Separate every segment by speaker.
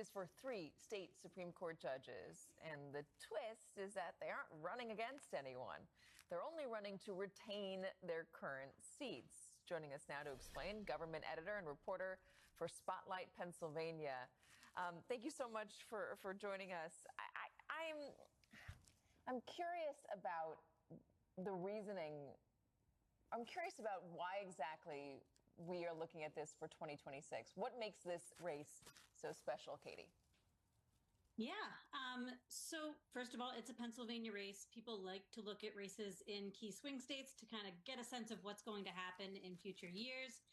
Speaker 1: is for 3 state Supreme Court judges. And the twist is that they aren't running against anyone. They're only running to retain their current seats. Joining us now to explain, government editor and reporter for Spotlight Pennsylvania. Thank you so much for joining us. I'm curious about the reasoning. I'm curious about why exactly we are looking at this for 2026. What makes this race so special, Katie?
Speaker 2: Yeah. So first of all, it's a Pennsylvania race. People like to look at races in key swing states to kind of get a sense of what's going to happen in future years.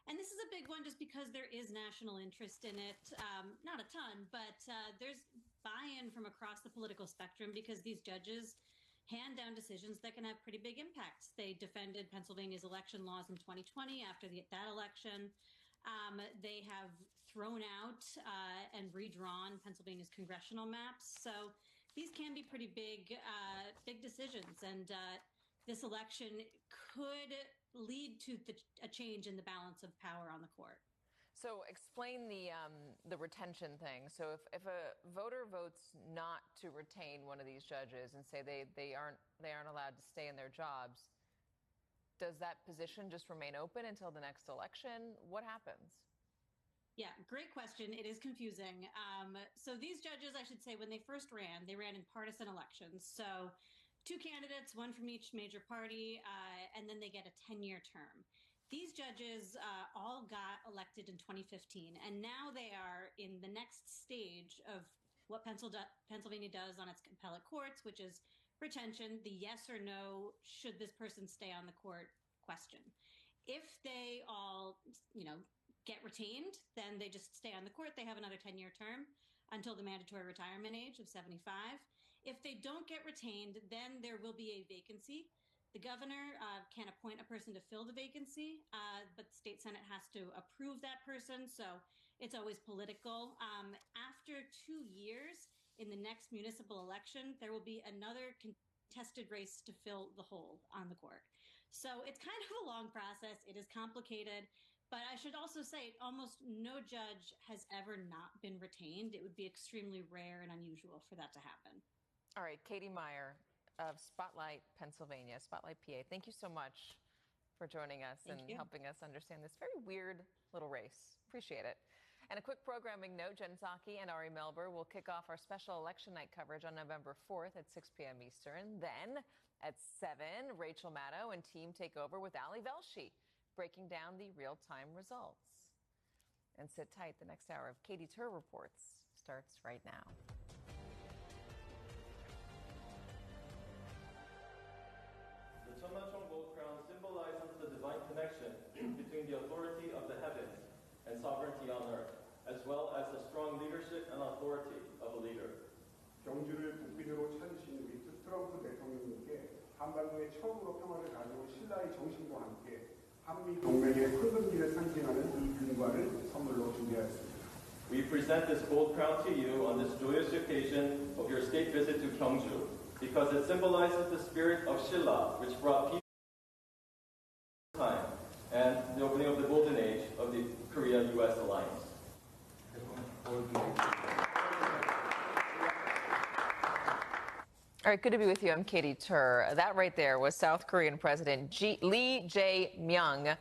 Speaker 2: And this is a big one just because there is national interest in it. Not a ton, but there's buy-in from across the political spectrum because these judges hand down decisions that can have pretty big impacts. They defended Pennsylvania's election laws in 2020 after that election. They have thrown out and redrawn Pennsylvania's congressional maps. So these can be pretty big decisions. And this election could lead to a change in the balance of power on the court.
Speaker 1: So explain the retention thing. So if a voter votes not to retain one of these judges and say they aren't allowed to stay in their jobs, does that position just remain open until the next election? What happens?
Speaker 2: Yeah, great question. It is confusing. So these judges, I should say, when they first ran, they ran in partisan elections. So 2 candidates, 1 from each major party, and then they get a 10-year term. These judges all got elected in 2015, and now they are in the next stage of what Pennsylvania does on its appellate courts, which is retention, the yes or no, should this person stay on the court question. If they all, get retained, then they just stay on the court. They have another 10-year term until the mandatory retirement age of 75. If they don't get retained, then there will be a vacancy. The governor can appoint a person to fill the vacancy, but the state Senate has to approve that person. So it's always political. After 2 years, in the next municipal election, there will be another contested race to fill the hole on the court. So it's kind of a long process. It is complicated. But I should also say almost no judge has ever not been retained. It would be extremely rare and unusual for that to happen.
Speaker 1: All right, Katie Meyer of Spotlight Pennsylvania, Spotlight PA. Thank you so much for joining us and helping us understand this very weird little race. Appreciate it. And a quick programming note, Jen Psaki and Ari Melber will kick off our special election night coverage on November 4th at 6 p.m. Eastern. Then at 7, Rachel Maddow and team take over with Ali Velshi, breaking down the real-time results. And sit tight, the next hour of Katie Tur Reports starts right now.
Speaker 3: The Cheonmachong gold crown symbolizes the divine connection between the authority of the heavens and sovereignty on earth, as well as the strong leadership and authority of a leader.
Speaker 4: 경주를 국빈으로 찾으신 우리 트럼프 대통령님께 한반도에 처음으로 평화를 가져온 신라의 정신과 함께 한미 동맹의 황금기를 상징하는 이 금관을 선물로 준비하였습니다.
Speaker 3: We present this gold crown to you on this joyous occasion of your state visit to Gyeongju, because it symbolizes the spirit of Shilla, which brought peace time and the opening of the golden age of the Korea-U.S. alliance.
Speaker 1: All right, good to be with you. I'm Katie Tur. That right there was South Korean President Lee Jae-myung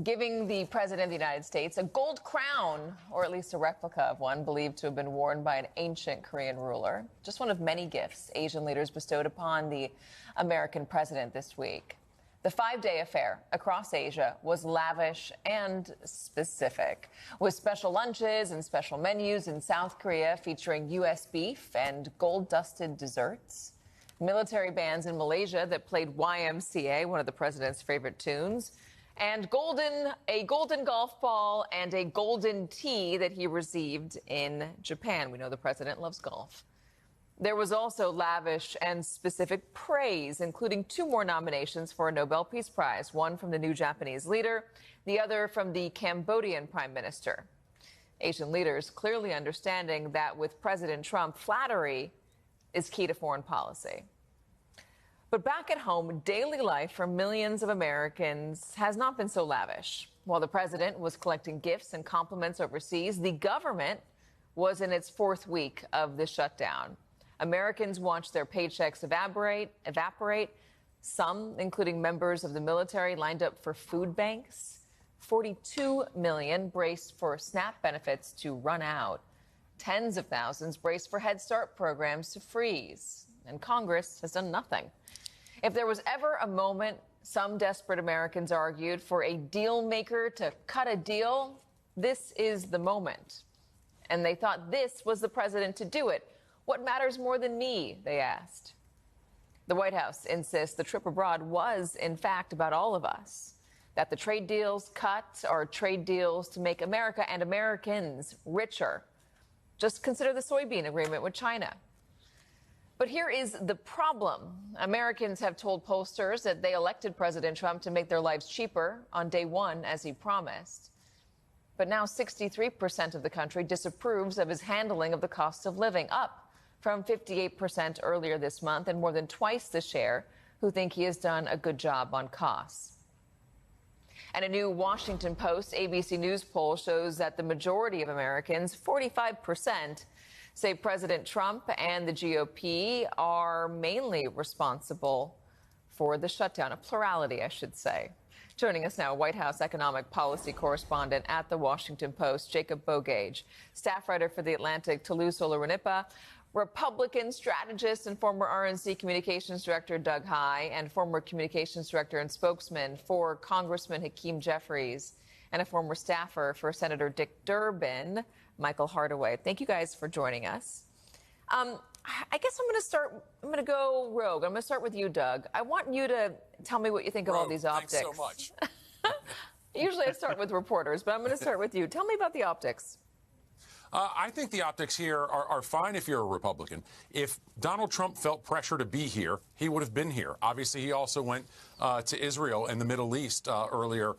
Speaker 1: giving the President of the United States a gold crown, or at least a replica of one, believed to have been worn by an ancient Korean ruler. Just one of many gifts Asian leaders bestowed upon the American president this week. The 5-day affair across Asia was lavish and specific, with special lunches and special menus in South Korea featuring U.S. beef and gold-dusted desserts, military bands in Malaysia that played YMCA, one of the president's favorite tunes, and a golden golf ball and a golden tea that he received in Japan. We know the president loves golf. There was also lavish and specific praise, including 2 more nominations for a Nobel Peace Prize, one from the new Japanese leader, the other from the Cambodian prime minister. Asian leaders clearly understanding that with President Trump, flattery is key to foreign policy. But back at home, daily life for millions of Americans has not been so lavish. While the president was collecting gifts and compliments overseas, the government was in its fourth week of the shutdown. Americans watched their paychecks evaporate. Some, including members of the military, lined up for food banks. 42 million braced for SNAP benefits to run out. Tens of thousands braced for Head Start programs to freeze. And Congress has done nothing. If there was ever a moment, some desperate Americans argued, for a deal maker to cut a deal, this is the moment. And they thought this was the president to do it. What matters more than me, they asked. The White House insists the trip abroad was, in fact, about all of us, that the trade deals cut are trade deals to make America and Americans richer. Just consider the soybean agreement with China. But here is the problem. Americans have told pollsters that they elected President Trump to make their lives cheaper on day one, as he promised. But now 63% of the country disapproves of his handling of the cost of living, up from 58% earlier this month, and more than twice the share who think he has done a good job on costs. And a new Washington Post ABC News poll shows that the majority of Americans, 45%, say President Trump and the GOP are mainly responsible for the shutdown, a plurality, I should say. Joining us now, White House economic policy correspondent at the Washington Post, Jacob Bogage, staff writer for The Atlantic, Toulouse Olorunipa, Republican strategist and former RNC communications director Doug Heye, and former communications director and spokesman for Congressman Hakeem Jeffries, and a former staffer for Senator Dick Durbin, Michael Hardaway. Thank you guys for joining us. I guess I'm going to go rogue. I'm going to start with you, Doug. I want you to tell me what you think of all these optics.
Speaker 5: Thanks so much.
Speaker 1: Usually I start with reporters, but I'm going to start with you. Tell me about the optics.
Speaker 5: I think the optics here are fine if you're a Republican. If Donald Trump felt pressure to be here, he would have been here. Obviously, he also went to Israel and the Middle East earlier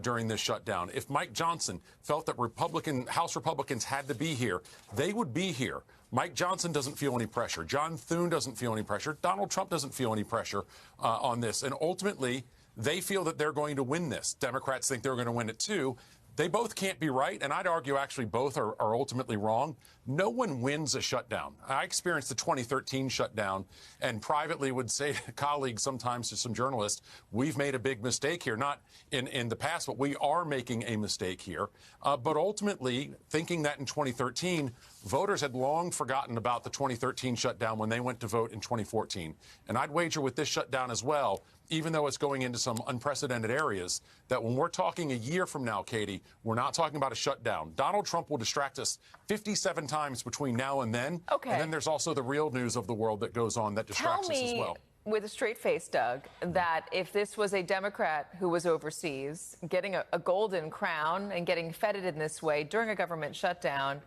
Speaker 5: during this shutdown. If Mike Johnson felt that House Republicans had to be here, they would be here. Mike Johnson doesn't feel any pressure. John Thune doesn't feel any pressure. Donald Trump doesn't feel any pressure on this. And ultimately, they feel that they're going to win this. Democrats think they're going to win it, too. They both can't be right, and I'd argue actually both are ultimately wrong. No one wins a shutdown. I experienced the 2013 shutdown and privately would say to colleagues, sometimes to some journalists, we've made a big mistake here. Not in the past, but we are making a mistake here. But ultimately, thinking that in 2013, voters had long forgotten about the 2013 shutdown when they went to vote in 2014. And I'd wager with this shutdown as well, even though it's going into some unprecedented areas, that when we're talking a year from now, Katie, we're not talking about a shutdown. Donald Trump will distract us 57 times between now and then. Okay. And then there's also the real news of the world that goes on that distracts us as well.
Speaker 1: With a straight face, Doug, that if this was a Democrat who was overseas, getting a golden crown and getting feted in this way during a government shutdown,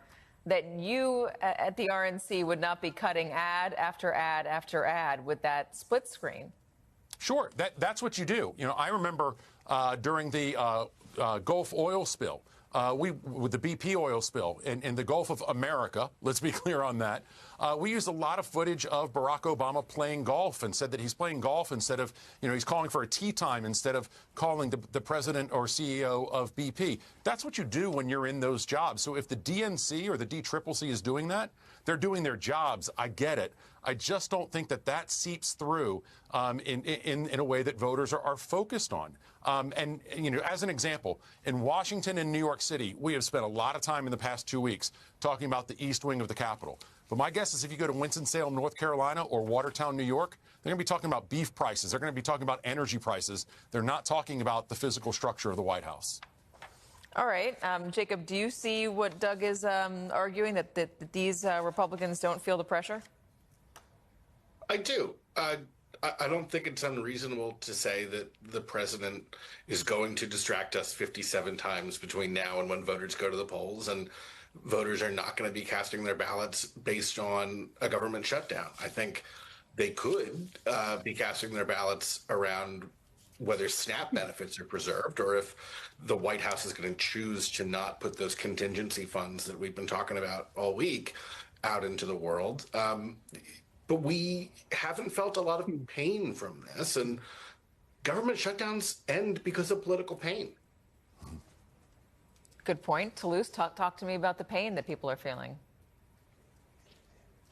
Speaker 1: that you at the RNC would not be cutting ad after ad after ad with that split screen.
Speaker 5: Sure, that's what you do. You know, I remember during the Gulf oil spill, with the BP oil spill in the Gulf of America, let's be clear on that, we used a lot of footage of Barack Obama playing golf and said that he's playing golf instead of, he's calling for a tea time instead of calling the president or CEO of BP. That's what you do when you're in those jobs. So if the DNC or the DCCC is doing that, they're doing their jobs. I get it. I just don't think that seeps through in a way that voters are focused on. And as an example, in Washington and New York City, we have spent a lot of time in the past 2 weeks talking about the East Wing of the Capitol. But my guess is if you go to Winston-Salem, North Carolina, or Watertown, New York, they're going to be talking about beef prices. They're going to be talking about energy prices. They're not talking about the physical structure of the White House.
Speaker 1: All right. Jacob, do you see what Doug is arguing, that these Republicans don't feel the pressure?
Speaker 6: I do. I don't think it's unreasonable to say that the president is going to distract us 57 times between now and when voters go to the polls, and voters are not going to be casting their ballots based on a government shutdown. I think they could be casting their ballots around whether SNAP benefits are preserved or if the White House is going to choose to not put those contingency funds that we've been talking about all week out into the world. But we haven't felt a lot of pain from this, and government shutdowns end because of political pain.
Speaker 1: Good point. Toulouse, talk to me about the pain that people are feeling.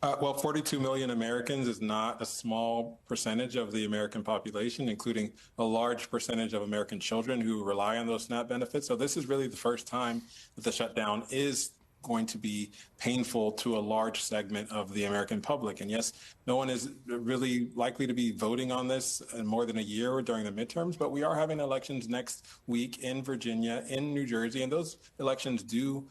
Speaker 7: Well, 42 million Americans is not a small percentage of the American population, including a large percentage of American children who rely on those SNAP benefits. So this is really the first time that the shutdown is going to be painful to a large segment of the American public. And yes, no one is really likely to be voting on this in more than a year during the midterms, but we are having elections next week in Virginia, in New Jersey, and those elections do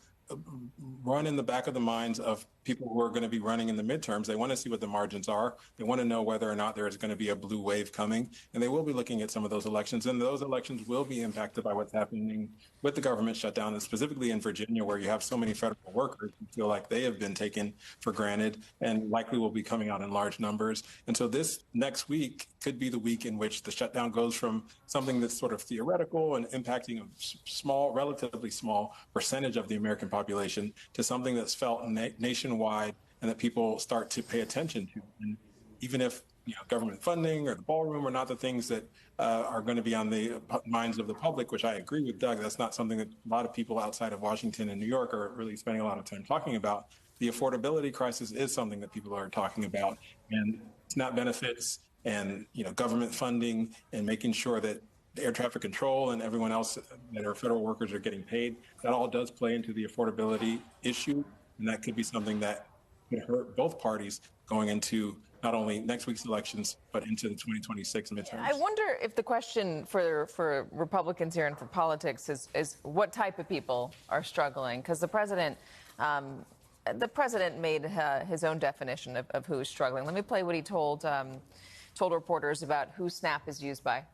Speaker 7: run in the back of the minds of people who are going to be running in the midterms. They want to see what the margins are. They want to know whether or not there is going to be a blue wave coming. And they will be looking at some of those elections. And those elections will be impacted by what's happening with the government shutdown, and specifically in Virginia, where you have so many federal workers who feel like they have been taken for granted and likely will be coming out in large numbers. And so this next week could be the week in which the shutdown goes from something that's sort of theoretical and impacting a small, relatively small percentage of the American population to something that's felt nationwide and that people start to pay attention to. And even if government funding or the ballroom are not the things that are going to be on the minds of the public, which I agree with Doug, that's not something that a lot of people outside of Washington and New York are really spending a lot of time talking about. The affordability crisis is something that people are talking about, and SNAP benefits and government funding and making sure that air traffic control and everyone else that are federal workers are getting paid, that all does play into the affordability issue. And that could be something that could hurt both parties going into not only next week's elections, but into the 2026 midterms.
Speaker 1: I wonder if the question for Republicans here and for politics is what type of people are struggling, because the president made his own definition of who's struggling. Let me play what he told reporters about who SNAP is used by.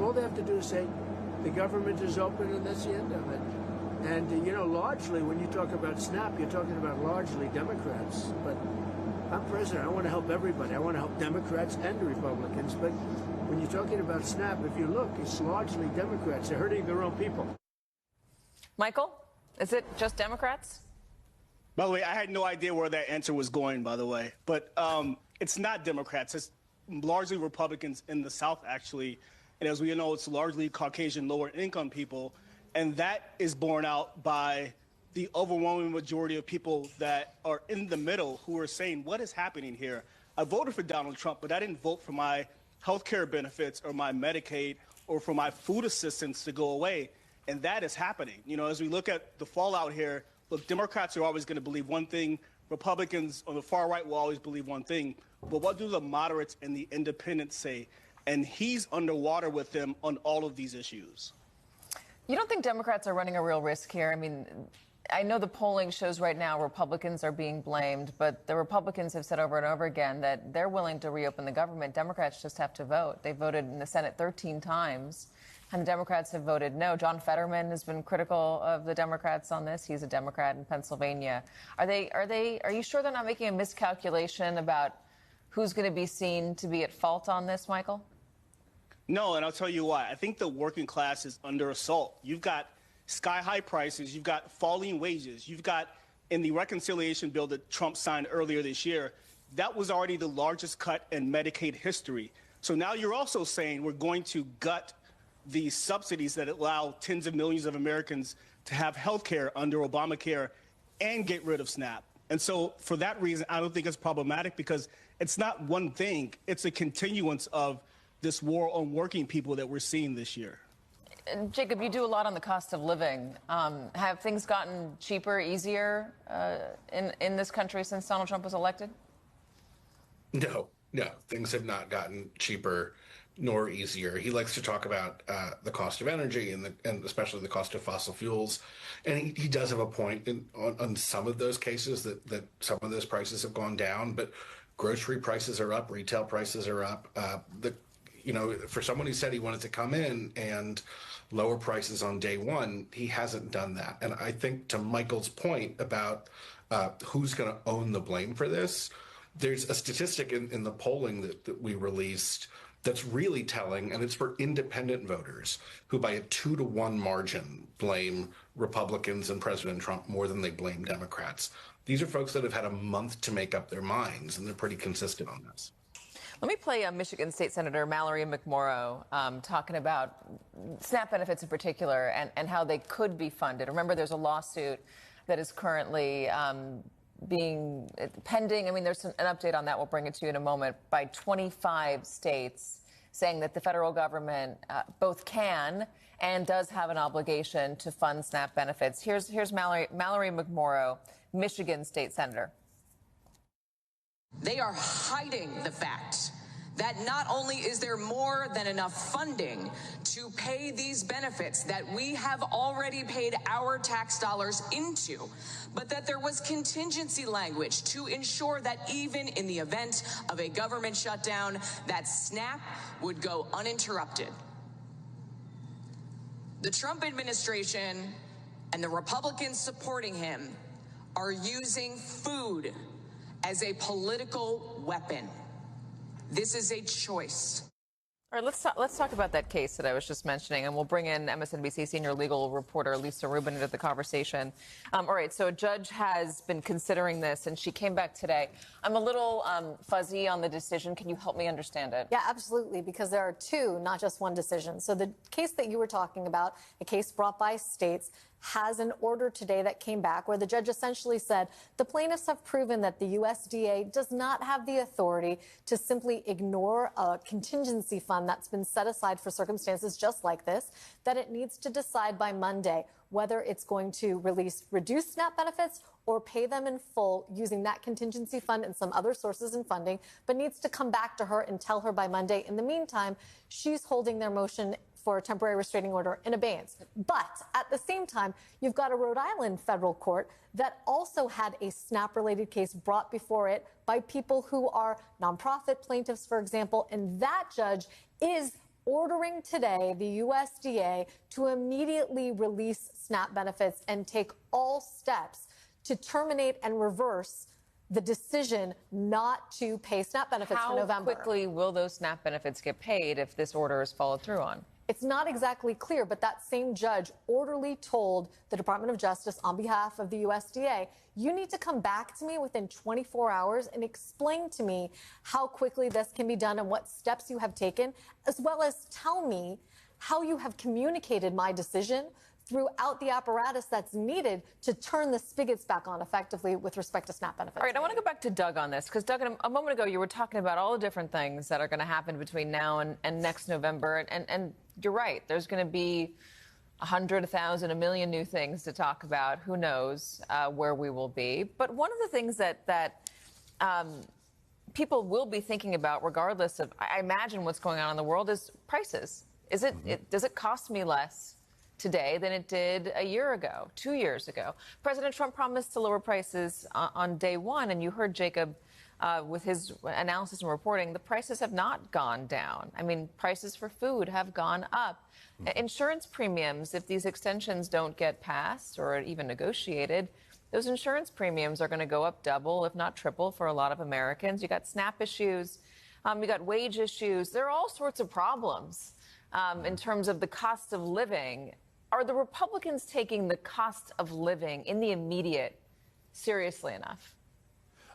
Speaker 8: All they have to do is say the government is open, and that's the end of it. And, largely, when you talk about SNAP, you're talking about largely Democrats. But I'm president. I want to help everybody. I want to help Democrats and Republicans. But when you're talking about SNAP, if you look, it's largely Democrats. They're hurting their own people.
Speaker 1: Michael, is it just Democrats?
Speaker 9: By the way, I had no idea where that answer was going, by the way. But it's not Democrats. It's largely Republicans in the South, actually. And as we know, it's largely Caucasian, lower-income people. And that is borne out by the overwhelming majority of people that are in the middle who are saying, what is happening here? I voted for Donald Trump, but I didn't vote for my health care benefits or my Medicaid or for my food assistance to go away. And that is happening. As we look at the fallout here, look, Democrats are always going to believe one thing. Republicans on the far right will always believe one thing. But what do the moderates and the independents say? And he's underwater with them on all of these issues.
Speaker 1: You don't think Democrats are running a real risk here? I mean, I know the polling shows right now Republicans are being blamed, but the Republicans have said over and over again that they're willing to reopen the government. Democrats just have to vote. They voted in the Senate 13 times, and the Democrats have voted no. John Fetterman has been critical of the Democrats on this. He's a Democrat in Pennsylvania. Are you sure they're not making a miscalculation about who's going to be seen to be at fault on this, Michael?
Speaker 9: No, and I'll tell you why. I think the working class is under assault. You've got sky-high prices. You've got falling wages. You've got, in the reconciliation bill that Trump signed earlier this year, that was already the largest cut in Medicaid history. So now you're also saying we're going to gut the subsidies that allow tens of millions of Americans to have health care under Obamacare and get rid of SNAP. And so for that reason, I don't think it's problematic, because it's not one thing. It's a continuance of this war on working people that we're seeing this year.
Speaker 1: Jacob, you do a lot on the cost of living. Have things gotten cheaper, easier in this country since Donald Trump was elected?
Speaker 6: No, things have not gotten cheaper nor easier. He likes to talk about the cost of energy and especially the cost of fossil fuels. And he does have a point on some of those cases that some of those prices have gone down, but grocery prices are up, retail prices are up. For someone who said he wanted to come in and lower prices on day one, he hasn't done that. And I think, to Michael's point about who's going to own the blame for this, there's a statistic in the polling that we released that's really telling, and it's for independent voters who by a 2-to-1 margin blame Republicans and President Trump more than they blame Democrats. These are folks that have had a month to make up their minds, and they're pretty consistent on this.
Speaker 1: Let me play Michigan State Senator Mallory McMorrow talking about SNAP benefits in particular and how they could be funded. Remember, there's a lawsuit that is currently being pending. I mean, there's an update on that. We'll bring it to you in a moment. By 25 states saying that the federal government both can and does have an obligation to fund SNAP benefits. Here's Mallory McMorrow, Michigan State Senator.
Speaker 10: They are hiding the fact that not only is there more than enough funding to pay these benefits that we have already paid our tax dollars into, but that there was contingency language to ensure that even in the event of a government shutdown, that SNAP would go uninterrupted. The Trump administration and the Republicans supporting him are using food as a political weapon. This is a choice.
Speaker 1: All right, let's talk about that case that I was just mentioning, and we'll bring in MSNBC senior legal reporter Lisa Rubin into the conversation. All right, so a judge has been considering this, and she came back today. I'm a little fuzzy on the decision. Can you help me understand it?
Speaker 11: Yeah, absolutely, because there are two, not just one decision. So the case that you were talking about, a case brought by states, has an order today that came back where the judge essentially said the plaintiffs have proven that the USDA does not have the authority to simply ignore a contingency fund that's been set aside for circumstances just like this, that it needs to decide by Monday whether it's going to release reduced SNAP benefits or pay them in full using that contingency fund and some other sources and funding, but needs to come back to her and tell her by Monday. In the meantime, she's holding their motion for a temporary restraining order in abeyance. But at the same time, you've got a Rhode Island federal court that also had a SNAP-related case brought before it by people who are nonprofit plaintiffs, for example, and that judge is ordering today the USDA to immediately release SNAP benefits and take all steps to terminate and reverse the decision not to pay SNAP benefits for November.
Speaker 1: How quickly will those SNAP benefits get paid if this order is followed through on?
Speaker 11: It's not exactly clear, but that same judge orderly told the Department of Justice on behalf of the USDA, you need to come back to me within 24 hours and explain to me how quickly this can be done and what steps you have taken, as well as tell me how you have communicated my decision throughout the apparatus that's needed to turn the spigots back on effectively with respect to SNAP benefits.
Speaker 1: All right, I want to go back to Doug on this, because, Doug, a moment ago you were talking about all the different things that are going to happen between now and next November, and you're right, there's going to be 100, 1,000, a million new things to talk about. Who knows where we will be. But one of the things that people will be thinking about, regardless of, I imagine, what's going on in the world, is prices. Is does it cost me less today than it did a year ago, 2 years ago? President Trump promised to lower prices on day one, and you heard Jacob with his analysis and reporting. The prices have not gone down. I mean, prices for food have gone up. Insurance premiums, if these extensions don't get passed or even negotiated, those insurance premiums are going to go up double, if not triple, for a lot of Americans. You got SNAP issues, you got wage issues. There are all sorts of problems in terms of the cost of living. Are the Republicans taking the cost of living in the immediate seriously enough?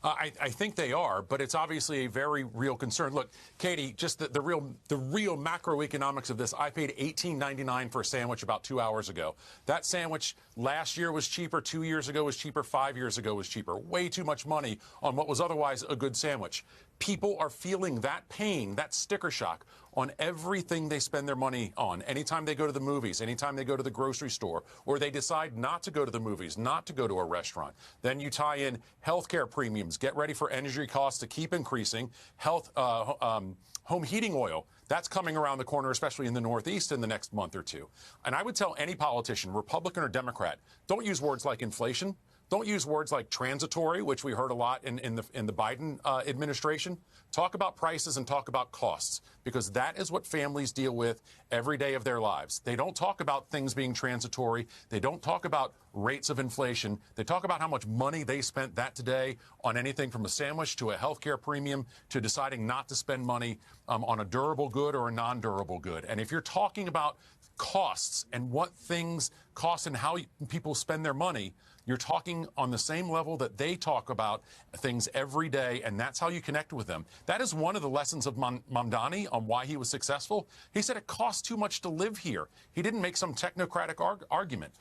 Speaker 5: I think they are, but it's obviously a very real concern. Look, Katie, just the real macroeconomics of this. I paid $18.99 for a sandwich about 2 hours ago. That sandwich last year was cheaper, 2 years ago was cheaper, 5 years ago was cheaper. Way too much money on what was otherwise a good sandwich. People are feeling that pain, that sticker shock on everything they spend their money on. Anytime they go to the movies, anytime they go to the grocery store, or they decide not to go to the movies, not to go to a restaurant. Then you tie in healthcare premiums. Get ready for energy costs to keep increasing. Home heating oil, that's coming around the corner, especially in the Northeast in the next month or two. And I would tell any politician, Republican or Democrat, don't use words like inflation. Don't use words like transitory, which we heard a lot in the Biden administration. Talk about prices and talk about costs, because that is what families deal with every day of their lives. They don't talk about things being transitory. They don't talk about rates of inflation. They talk about how much money they spent that today on anything from a sandwich to a healthcare premium to deciding not to spend money on a durable good or a non-durable good. And if you're talking about costs and what things cost and how people spend their money, You're talking on the same level that they talk about things every day, and that's how you connect with them. That is one of the lessons of Mamdani on why he was successful. He said it costs too much to live here. He didn't make some technocratic argument.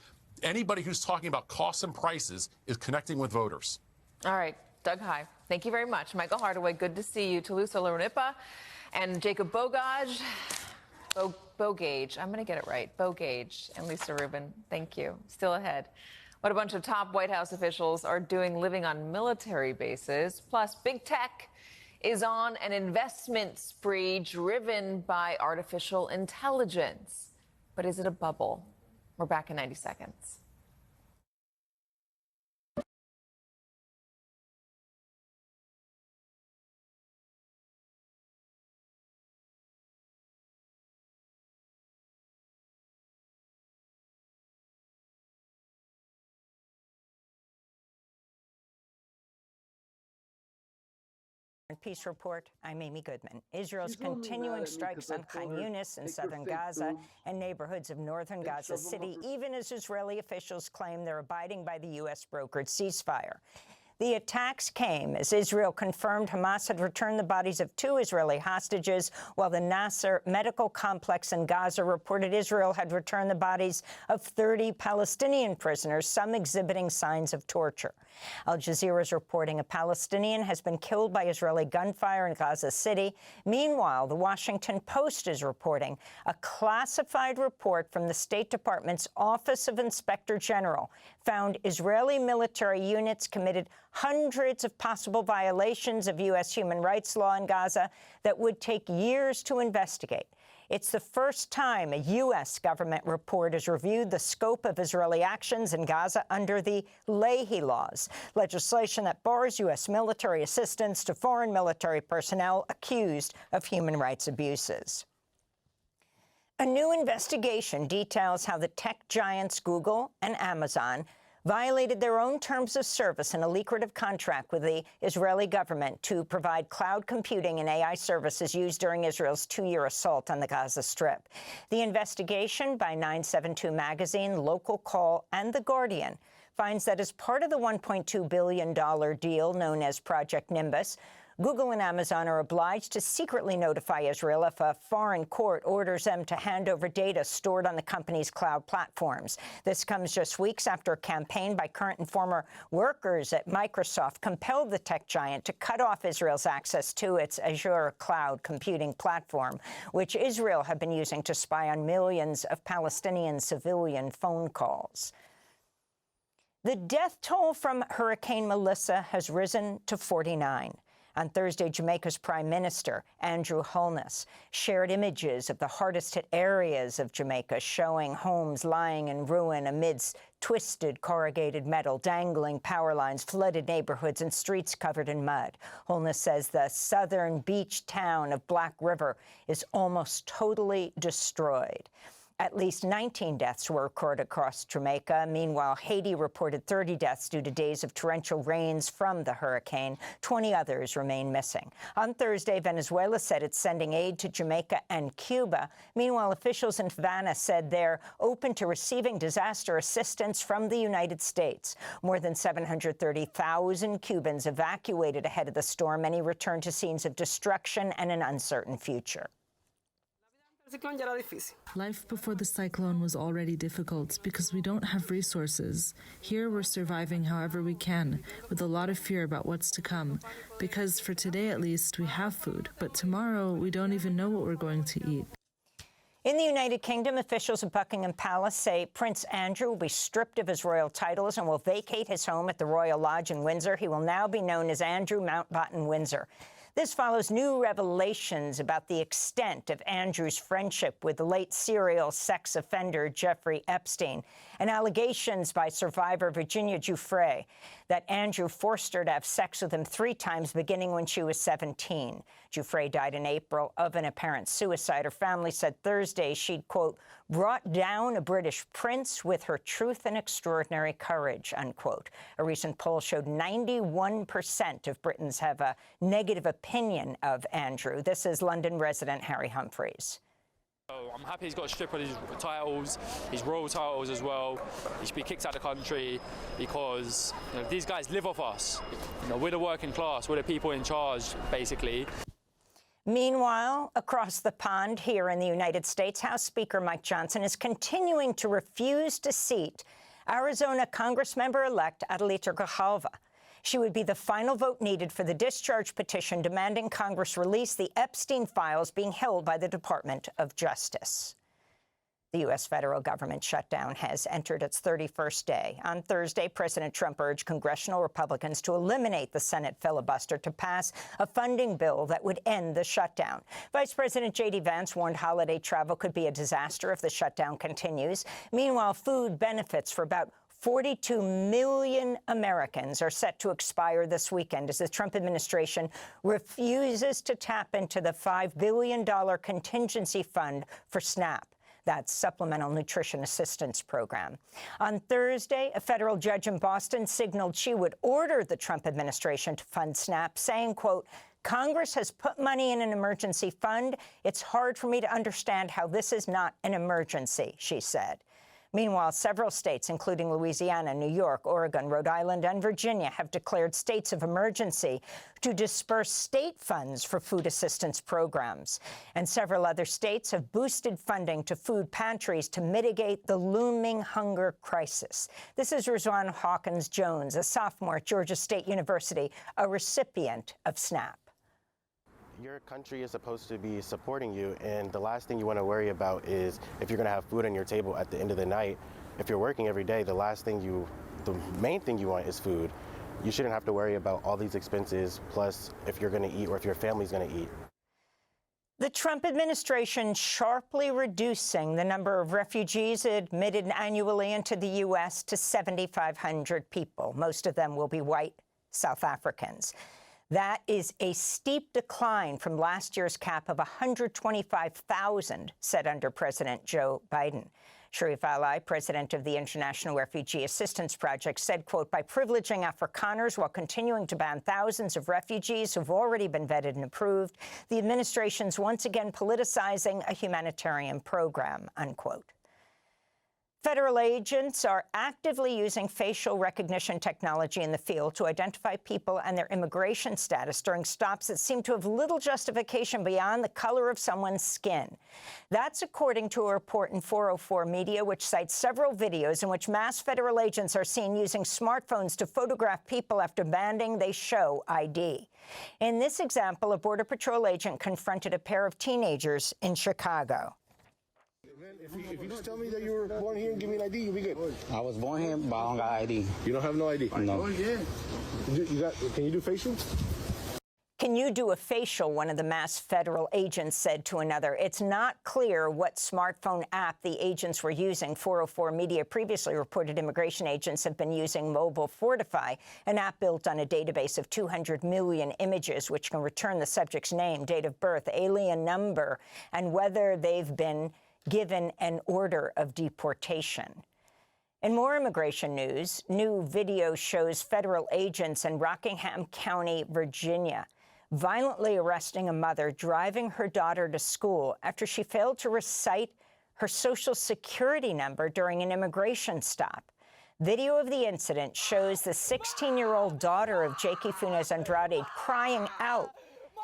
Speaker 5: Anybody who's talking about costs and prices is connecting with voters.
Speaker 1: All right, Doug High, thank you very much. Michael Hardaway, good to see you. Talusa Larunipa and Jacob Bogage. Bogage, I'm going to get it right. Bogage and Lisa Rubin, thank you. Still ahead. What a bunch of top White House officials are doing living on military bases. Plus, big tech is on an investment spree driven by artificial intelligence. But is it a bubble? We're back in 90 seconds.
Speaker 12: Peace Report, I'm Amy Goodman. Israel's continuing strikes on Khan Yunis in southern Gaza and neighborhoods of northern Gaza City, even as Israeli officials claim they're abiding by the U.S.-brokered ceasefire. The attacks came as Israel confirmed Hamas had returned the bodies of 2 Israeli hostages, while the Nasser medical complex in Gaza reported Israel had returned the bodies of 30 Palestinian prisoners, some exhibiting signs of torture. Al Jazeera is reporting a Palestinian has been killed by Israeli gunfire in Gaza City. Meanwhile, the Washington Post is reporting a classified report from the State Department's Office of Inspector General found Israeli military units committed hundreds of possible violations of U.S. human rights law in Gaza that would take years to investigate. It's the first time a U.S. government report has reviewed the scope of Israeli actions in Gaza under the Leahy laws, legislation that bars U.S. military assistance to foreign military personnel accused of human rights abuses. A new investigation details how the tech giants Google and Amazon violated their own terms of service in a lucrative contract with the Israeli government to provide cloud computing and AI services used during Israel's 2-year assault on the Gaza Strip. The investigation by 972 Magazine, Local Call, and The Guardian finds that as part of the $1.2 billion deal known as Project Nimbus, Google and Amazon are obliged to secretly notify Israel if a foreign court orders them to hand over data stored on the company's cloud platforms. This comes just weeks after a campaign by current and former workers at Microsoft compelled the tech giant to cut off Israel's access to its Azure cloud computing platform, which Israel had been using to spy on millions of Palestinian civilian phone calls. The death toll from Hurricane Melissa has risen to 49. On Thursday, Jamaica's Prime Minister, Andrew Holness, shared images of the hardest-hit areas of Jamaica, showing homes lying in ruin amidst twisted corrugated metal, dangling power lines, flooded neighborhoods, and streets covered in mud. Holness says the southern beach town of Black River is almost totally destroyed. At least 19 deaths were recorded across Jamaica. Meanwhile, Haiti reported 30 deaths due to days of torrential rains from the hurricane. 20 others remain missing. On Thursday, Venezuela said it's sending aid to Jamaica and Cuba. Meanwhile, officials in Havana said they're open to receiving disaster assistance from the United States. More than 730,000 Cubans evacuated ahead of the storm. Many returned to scenes of destruction and an uncertain future.
Speaker 13: Life before the cyclone was already difficult because we don't have resources. Here we're surviving however we can, with a lot of fear about what's to come. Because for today at least, we have food, but tomorrow we don't even know what we're going to eat.
Speaker 12: In the United Kingdom, officials at Buckingham Palace say Prince Andrew will be stripped of his royal titles and will vacate his home at the Royal Lodge in Windsor. He will now be known as Andrew Mountbatten Windsor. This follows new revelations about the extent of Andrew's friendship with the late serial sex offender Jeffrey Epstein, and allegations by survivor Virginia Giuffre that Andrew forced her to have sex with him 3 times, beginning when she was 17. Giuffre died in April of an apparent suicide. Her family said Thursday she'd, quote, brought down a British prince with her truth and extraordinary courage, unquote. A recent poll showed 91% of Britons have a negative opinion of Andrew. This is London resident Harry Humphreys.
Speaker 14: I'm happy he's got a strip on his titles, his royal titles as well. He should be kicked out of the country because these guys live off us. We're the working class, we're the people in charge, basically.
Speaker 12: Meanwhile, across the pond here in the United States, House Speaker Mike Johnson is continuing to refuse to seat Arizona Congressmember-elect Adelita Grijalva. She would be the final vote needed for the discharge petition demanding Congress release the Epstein files being held by the Department of Justice. The U.S. federal government shutdown has entered its 31st day. On Thursday, President Trump urged congressional Republicans to eliminate the Senate filibuster to pass a funding bill that would end the shutdown. Vice President J.D. Vance warned holiday travel could be a disaster if the shutdown continues. Meanwhile, food benefits for about 42 million Americans are set to expire this weekend as the Trump administration refuses to tap into the $5 billion contingency fund for SNAP. That's Supplemental Nutrition Assistance Program. On Thursday, a federal judge in Boston signaled she would order the Trump administration to fund SNAP, saying, quote, Congress has put money in an emergency fund. It's hard for me to understand how this is not an emergency, she said. Meanwhile, several states, including Louisiana, New York, Oregon, Rhode Island, and Virginia, have declared states of emergency to disperse state funds for food assistance programs. And several other states have boosted funding to food pantries to mitigate the looming hunger crisis. This is Rizwan Hawkins-Jones, a sophomore at Georgia State University, a recipient of SNAP.
Speaker 15: Your country is supposed to be supporting you, and the last thing you want to worry about is if you're going to have food on your table at the end of the night. If you're working every day, the main thing you want is food. You shouldn't have to worry about all these expenses, plus if you're going to eat or if your family's going to eat.
Speaker 12: The Trump administration sharply reducing the number of refugees admitted annually into the U.S. to 7,500 people. Most of them will be white South Africans. That is a steep decline from last year's cap of 125,000 set under President Joe Biden. Sharif Ali, president of the International Refugee Assistance Project, said, quote, by privileging Afrikaners while continuing to ban thousands of refugees who've already been vetted and approved, the administration's once again politicizing a humanitarian program, unquote. Federal agents are actively using facial recognition technology in the field to identify people and their immigration status during stops that seem to have little justification beyond the color of someone's skin. That's according to a report in 404 Media, which cites several videos in which mass federal agents are seen using smartphones to photograph people after demanding they show ID. In this example, a Border Patrol agent confronted a pair of teenagers in Chicago.
Speaker 16: If you just tell me that you were born here and give me an ID, you'll be good.
Speaker 17: I was born here, but I don't got ID.
Speaker 16: You don't have no ID?
Speaker 17: No.
Speaker 16: Can you do facial?
Speaker 12: Can you do a facial? One of the mass federal agents said to another. It's not clear what smartphone app the agents were using. 404 Media previously reported immigration agents have been using Mobile Fortify, an app built on a database of 200 million images, which can return the subject's name, date of birth, alien number, and whether they've been given an order of deportation. In more immigration news, new video shows federal agents in Rockingham County, Virginia, violently arresting a mother driving her daughter to school after she failed to recite her Social Security number during an immigration stop. Video of the incident shows the 16-year-old daughter of Jakey Funes Andrade crying out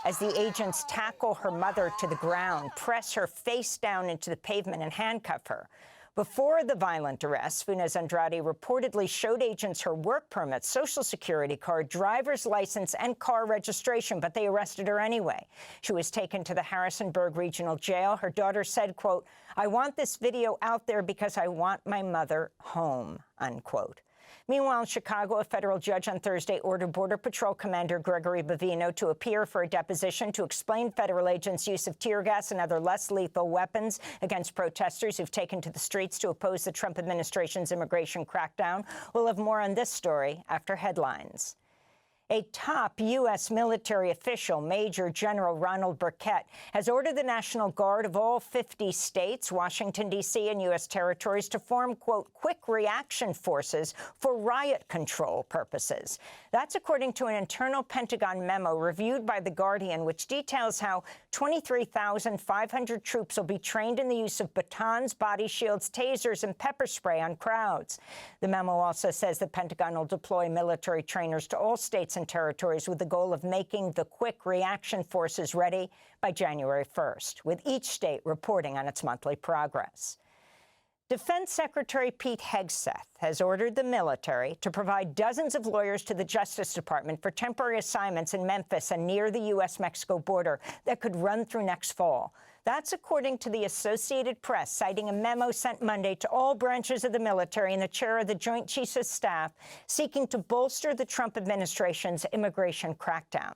Speaker 12: as the agents tackle her mother to the ground, press her face down into the pavement, and handcuff her. Before the violent arrest, Funes Andrade reportedly showed agents her work permit, Social Security card, driver's license, and car registration, but they arrested her anyway. She was taken to the Harrisonburg Regional Jail. Her daughter said, quote, I want this video out there because I want my mother home, unquote. Meanwhile, in Chicago, a federal judge on Thursday ordered Border Patrol Commander Gregory Bavino to appear for a deposition to explain federal agents' use of tear gas and other less lethal weapons against protesters who've taken to the streets to oppose the Trump administration's immigration crackdown. We'll have more on this story after headlines. A top U.S. military official, Major General Ronald Burkett, has ordered the National Guard of all 50 states, Washington, D.C., and U.S. territories to form, quote, quick reaction forces for riot control purposes. That's according to an internal Pentagon memo reviewed by The Guardian, which details how 23,500 troops will be trained in the use of batons, body shields, tasers, and pepper spray on crowds. The memo also says the Pentagon will deploy military trainers to all states and territories with the goal of making the quick reaction forces ready by January 1st, with each state reporting on its monthly progress. Defense Secretary Pete Hegseth has ordered the military to provide dozens of lawyers to the Justice Department for temporary assignments in Memphis and near the U.S.-Mexico border that could run through next fall. That's according to the Associated Press, citing a memo sent Monday to all branches of the military and the chair of the Joint Chiefs of Staff, seeking to bolster the Trump administration's immigration crackdown.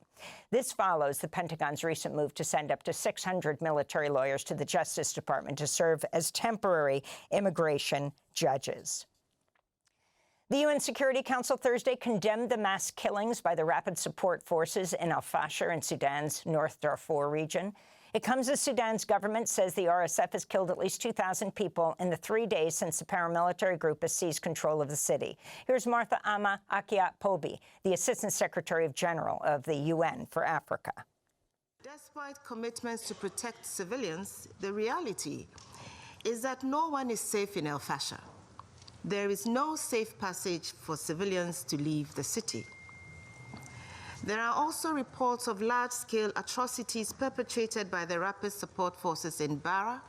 Speaker 12: This follows the Pentagon's recent move to send up to 600 military lawyers to the Justice Department to serve as temporary immigration judges. The UN Security Council Thursday condemned the mass killings by the Rapid Support Forces in Al-Fasher in Sudan's North Darfur region. It comes as Sudan's government says the RSF has killed at least 2,000 people in the 3 days since the paramilitary group has seized control of the city. Here's Martha Ama Akiat-Pobi, the Assistant Secretary General of the UN for Africa.
Speaker 18: Despite commitments to protect civilians, the reality is that no one is safe in Al-Fasher. There is no safe passage for civilians to leave the city. There are also reports of large-scale atrocities perpetrated by the Rapid Support Forces in Bara,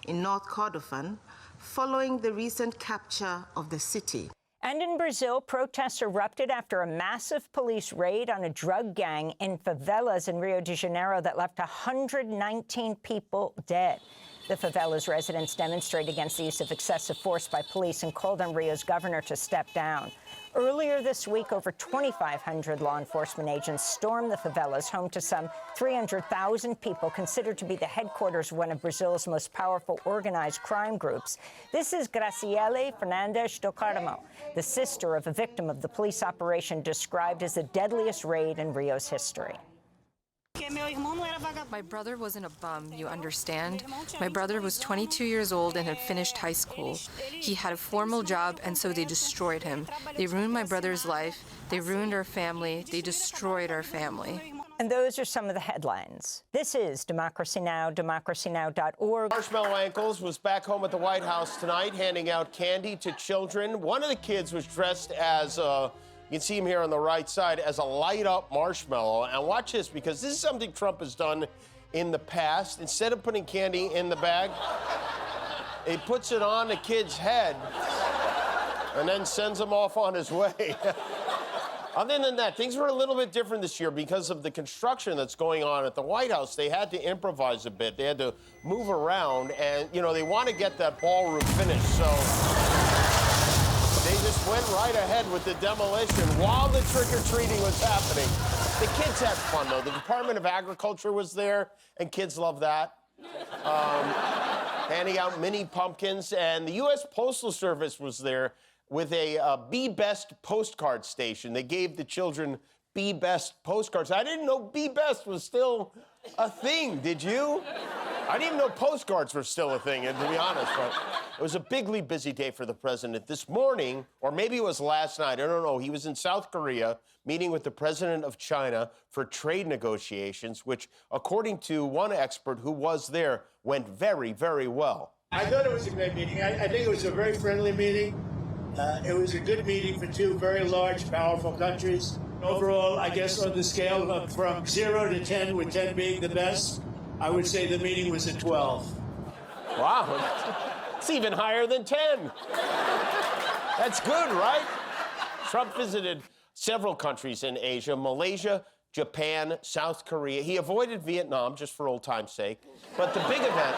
Speaker 18: in North Kordofan, following the recent capture of the city.
Speaker 12: And in Brazil, protests erupted after a massive police raid on a drug gang in favelas in Rio de Janeiro that left 119 people dead. The favela's residents demonstrated against the use of excessive force by police and called on Rio's governor to step down. Earlier this week, over 2,500 law enforcement agents stormed the favelas, home to some 300,000 people, considered to be the headquarters of one of Brazil's most powerful organized crime groups. This is Graciele Fernandes do Carmo, the sister of a victim of the police operation described as the deadliest raid in Rio's history.
Speaker 19: My brother wasn't a bum, you understand? My brother was 22 years old and had finished high school. He had a formal job, and so they destroyed him. They ruined my brother's life. They ruined our family. They destroyed our family.
Speaker 12: And those are some of the headlines. This is Democracy Now!, democracynow.org.
Speaker 20: Marshmallow Ankles was back home at the White House tonight, handing out candy to children. One of the kids was dressed as you can see him here on the right side, as a light-up marshmallow. And watch this, because this is something Trump has done in the past. Instead of putting candy in the bag, he puts it on the kid's head and then sends him off on his way. Other than that, things were a little bit different this year because of the construction that's going on at the White House. They had to improvise a bit. They had to move around, and, you know, they want to get that ballroom finished, so they just went right ahead with the demolition while the trick-or-treating was happening. The kids had fun, though. The Department of Agriculture was there, and kids love that. Handing out mini pumpkins, and the U.S. Postal Service was there with a Be Best postcard station. They gave the children Be Best postcards. I didn't know Be Best was still a thing, did you? I didn't even know postcards were still a thing, and to be honest, but it was a bigly busy day for the president. This morning, or maybe it was last night, I don't know, he was in South Korea meeting with the president of China for trade negotiations, which, according to one expert who was there, went very, very well.
Speaker 21: I thought it was a great meeting. I think it was a very friendly meeting. It was a good meeting for two very large, powerful countries. Overall, I guess on the scale of from 0 to 10, with 10 being the best, I would say the meeting was a 12.
Speaker 20: Wow, it's even higher than 10. That's good, right? Trump visited several countries in Asia, Malaysia, Japan, South Korea. He avoided Vietnam just for old time's sake. But the big event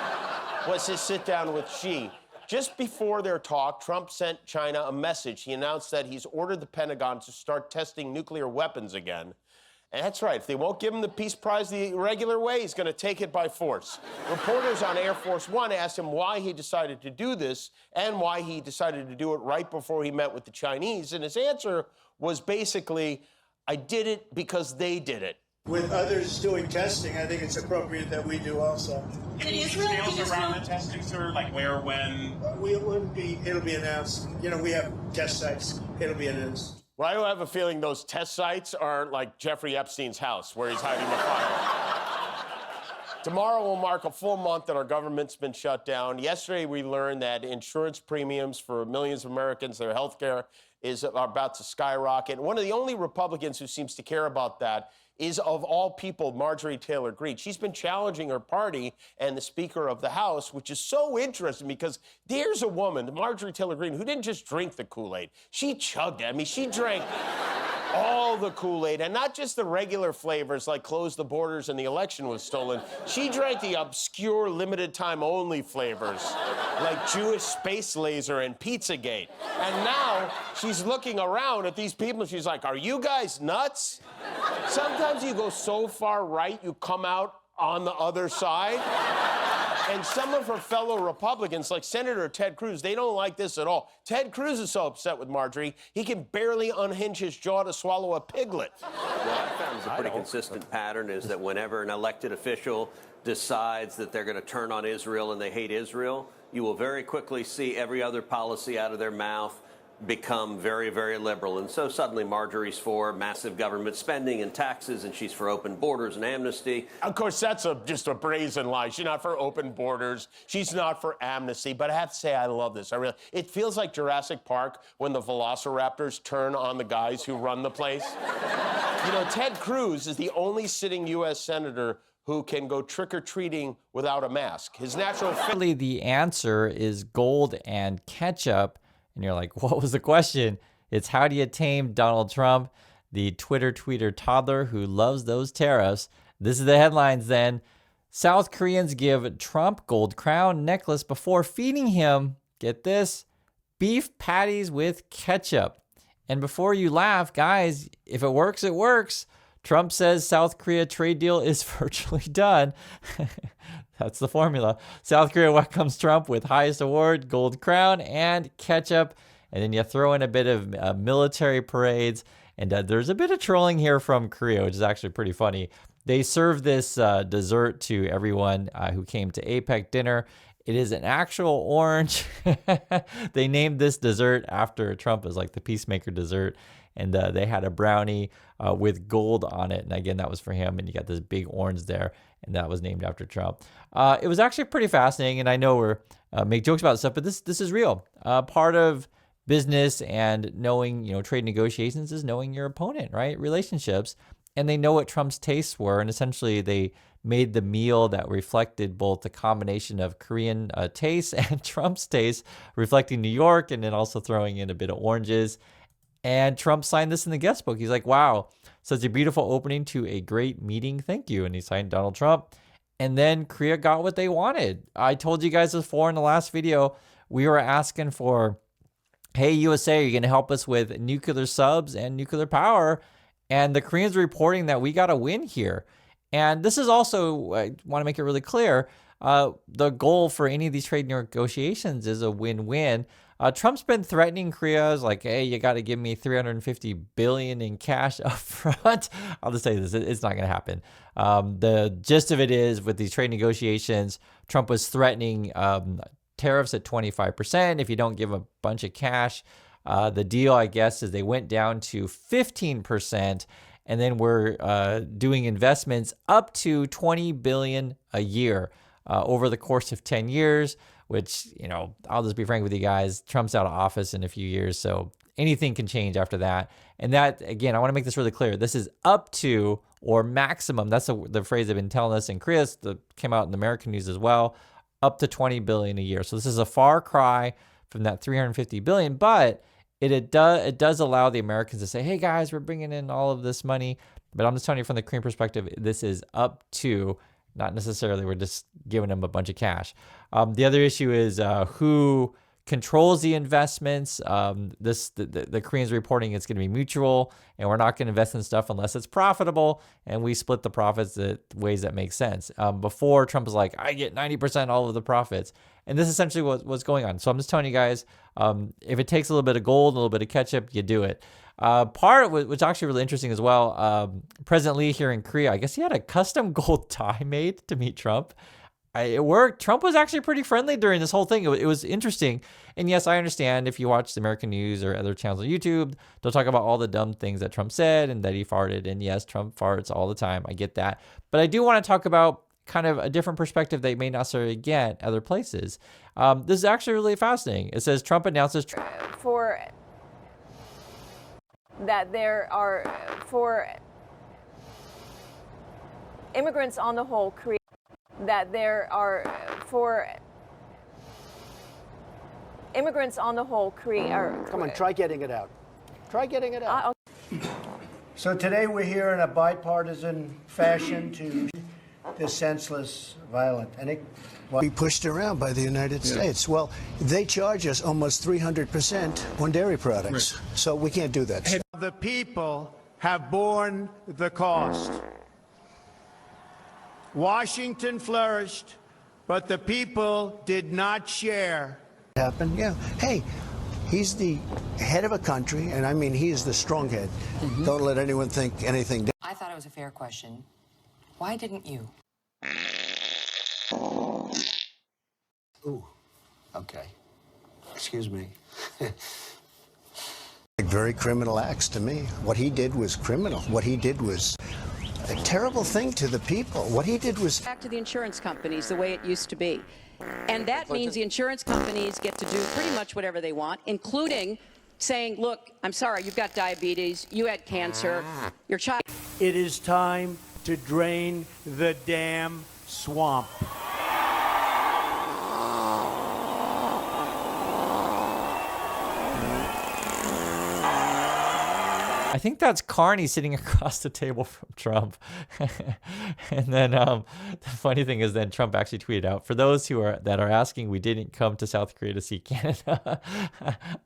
Speaker 20: was his sit-down with Xi. Just before their talk, Trump sent China a message. He announced that he's ordered the Pentagon to start testing nuclear weapons again. And that's right, if they won't give him the peace prize the regular way, he's going to take it by force. Reporters on Air Force One asked him why he decided to do this and why he decided to do it right before he met with the Chinese. And his answer was basically, I did it because they did it.
Speaker 21: With others doing testing, I think it's appropriate that we do also.
Speaker 2: Any details around the testing, sir? Like where, when?
Speaker 21: It'll be announced. You know, we have test sites. It'll be announced.
Speaker 20: Well, I have a feeling those test sites are like Jeffrey Epstein's house, where he's hiding the file. Tomorrow will mark a full month that our government's been shut down. Yesterday, we learned that insurance premiums for millions of Americans, their health care, are about to skyrocket. One of the only Republicans who seems to care about that is, of all people, Marjorie Taylor Greene. She's been challenging her party and the Speaker of the House, which is so interesting because there's a woman, Marjorie Taylor Greene, who didn't just drink the Kool-Aid. She chugged it. I mean, she drank all the Kool-Aid, and not just the regular flavors like close the borders and the election was stolen. She drank the obscure limited time only flavors like Jewish space laser and Pizzagate. And now she's looking around at these people and she's like, are you guys nuts? Sometimes you go so far right, you come out on the other side. And some of her fellow Republicans, like Senator Ted Cruz, they don't like this at all. Ted Cruz is so upset with Marjorie, he can barely unhinge his jaw to swallow a piglet.
Speaker 22: What I found is a pretty consistent pattern is that whenever an elected official decides that they're going to turn on Israel and they hate Israel, you will very quickly see every other policy out of their mouth become very, very liberal. And so suddenly Marjorie's for massive government spending and taxes, and she's for open borders and amnesty.
Speaker 20: Of course, that's just a brazen lie. She's not for open borders. She's not for amnesty. But I have to say, I love this. It feels like Jurassic Park when the velociraptors turn on the guys who run the place. You know, Ted Cruz is the only sitting U.S. senator who can go trick-or-treating without a mask. His natural...
Speaker 23: The answer is gold and ketchup. And you're like, what was the question? It's how do you tame Donald Trump, the Twitter tweeter toddler who loves those tariffs? This is the headlines then. South Koreans give Trump gold crown necklace before feeding him, get this, beef patties with ketchup. And before you laugh, guys, if it works, it works. Trump says South Korea trade deal is virtually done. That's the formula. South Korea welcomes Trump with highest award, gold crown, and ketchup. And then you throw in a bit of military parades. And there's a bit of trolling here from Korea, which is actually pretty funny. They serve this dessert to everyone who came to APEC dinner. It is an actual orange. They named this dessert after Trump as like the peacemaker dessert. And they had a brownie with gold on it. And again, that was for him. And you got this big orange there. And that was named after Trump. It was actually pretty fascinating. And I know we're make jokes about stuff, but this is real. Part of business and knowing, trade negotiations is knowing your opponent, right? Relationships. And they know what Trump's tastes were. And essentially, they made the meal that reflected both the combination of Korean tastes and Trump's taste, reflecting New York, and then also throwing in a bit of oranges. And Trump signed this in the guest book. He's like, wow, such a beautiful opening to a great meeting. Thank you. And he signed Donald Trump. And then Korea got what they wanted. I told you guys before in the last video, we were asking for, hey, USA, are you going to help us with nuclear subs and nuclear power? And the Koreans are reporting that we got a win here. And this is also, I want to make it really clear, the goal for any of these trade negotiations is a win-win. Trump's been threatening Korea, like, hey, you got to give me $350 billion in cash up front. I'll just say this, it's not going to happen. The gist of it is, with these trade negotiations, Trump was threatening tariffs at 25% if you don't give a bunch of cash. The deal, I guess, is they went down to 15%, and then we're doing investments up to $20 billion a year over the course of 10 years. Which, I'll just be frank with you guys, Trump's out of office in a few years, so anything can change after that. And that, again, I want to make this really clear. This is up to, or maximum, that's the phrase they've been telling us in Korea, that came out in the American news as well, up to $20 billion a year. So this is a far cry from that $350 billion, but it does allow the Americans to say, hey guys, we're bringing in all of this money. But I'm just telling you from the Korean perspective, this is up to, not necessarily we're just giving them a bunch of cash. The other issue is who controls the investments. The Koreans are reporting it's going to be mutual, and we're not going to invest in stuff unless it's profitable, and we split the profits in ways that make sense. Before, Trump was like, I get 90% all of the profits. And this is essentially what's going on. So I'm just telling you guys, if it takes a little bit of gold, a little bit of ketchup, you do it. Part which is actually really interesting as well, President Lee here in Korea, I guess he had a custom gold tie made to meet Trump. It worked. Trump was actually pretty friendly during this whole thing. It was interesting. And yes, I understand if you watch the American news or other channels on YouTube, they'll talk about all the dumb things that Trump said and that he farted. And yes, Trump farts all the time. I get that. But I do want to talk about kind of a different perspective they may not necessarily get other places. This is actually really fascinating. It says Trump announces
Speaker 1: for immigrants on the whole create that there are for immigrants on the whole create.
Speaker 8: Come on, try getting it out. Try getting it out. So today we're here in a bipartisan fashion to this senseless, violent, and be pushed around by the United States. Well, they charge us almost 300% on dairy products, so we can't do that.
Speaker 21: The people have borne the cost. Washington flourished, but the people did not share.
Speaker 8: Happened, yeah. Hey, he's the head of a country, and I mean, he is the strong head. Don't let anyone think anything.
Speaker 3: I thought it was a fair question. Why didn't you?
Speaker 8: Ooh, okay. Excuse me. Very criminal acts to me. What he did was criminal. What he did was a terrible thing to the people. What he did was
Speaker 4: back to the insurance companies the way it used to be. And that means the insurance companies get to do pretty much whatever they want, including saying, look, I'm sorry, you've got diabetes, you had cancer, your child.
Speaker 21: It is time to drain the damn swamp.
Speaker 23: I think that's Carney sitting across the table from Trump. And then the funny thing is then Trump actually tweeted out, for those that are asking, we didn't come to South Korea to see Canada.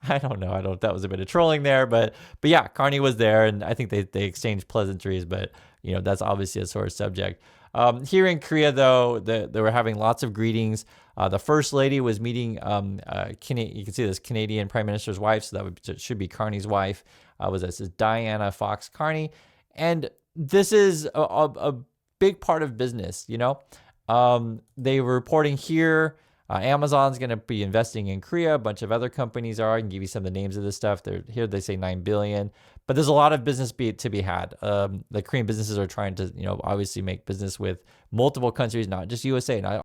Speaker 23: I don't know. That was a bit of trolling there, but yeah, Carney was there, and I think they exchanged pleasantries, but that's obviously a sore subject. Here in Korea, though, they were having lots of greetings. The First Lady was meeting, you can see this Canadian Prime Minister's wife, so that should be Carney's wife. This is Diana Fox Carney. And this is a big part of business, They were reporting here, Amazon's going to be investing in Korea. A bunch of other companies are. I can give you some of the names of this stuff. Here they say $9 billion. But there's a lot of business to be had. The Korean businesses are trying to, obviously make business with multiple countries, not just USA. And